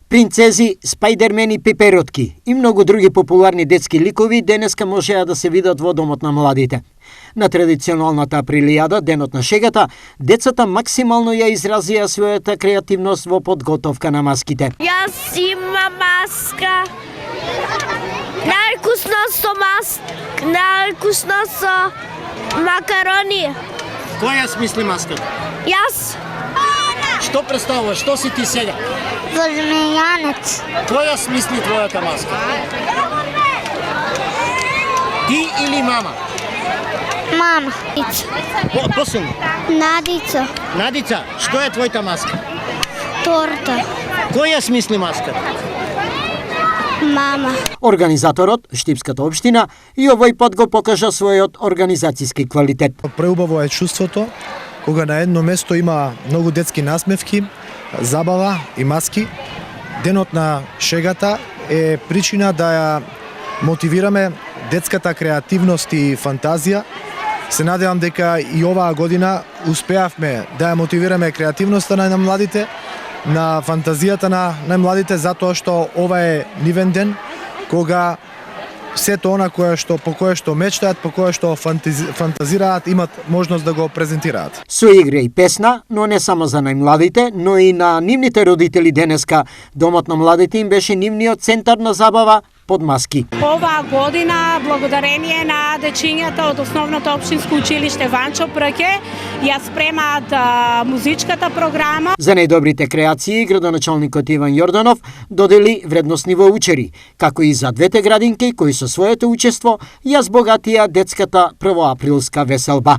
Принцези, спајдермени, пиперотки и многу други популарни детски ликови денеска можеа да се видат во Домот на младите. На традиционалната априлијада, денот на шегата, децата максимално ја изразија својата креативност во подготовка на маските. Јас имам маска. Највкусно со макарони. Кој ја смисли маската? Јас. Што представува? Што си ти сега? Змејанец. Кој ја смисли твојата маска? Ти или мама? Мама. Посилно. Надица. Надица, што е твојата маска? Торта. Кој ја смисли маската? Мама. Организаторот, Штипската општина, и овој пат го покажа својот организацијски квалитет. Преубаво е чувството кога на едно место има многу детски насмевки, забава и маски. Денот на шегата е причина да ја мотивираме детската креативност и фантазија. Се надевам дека и оваа година успеавме да ја мотивираме креативноста на младите, на фантазијата на најмладите, затоа што ова е нивен ден кога сето она по кое што мечтаат, по кое што фантазираат, имат можност да го презентираат. Со игра и песна, но не само за најмладите, но и на нивните родители денеска. Домот на младите им беше нивниот центар на забава под маски. Оваа година, благодарение на дечињата од Основното општинско училиште Ванчо Прке, ја спремаат музичката програма. За најдобрите креации, градоначалникот Иван Јорданов додели вредносни воучери, како и за двете градинки кои со своето учество ја збогатија детската првоаприлска веселба.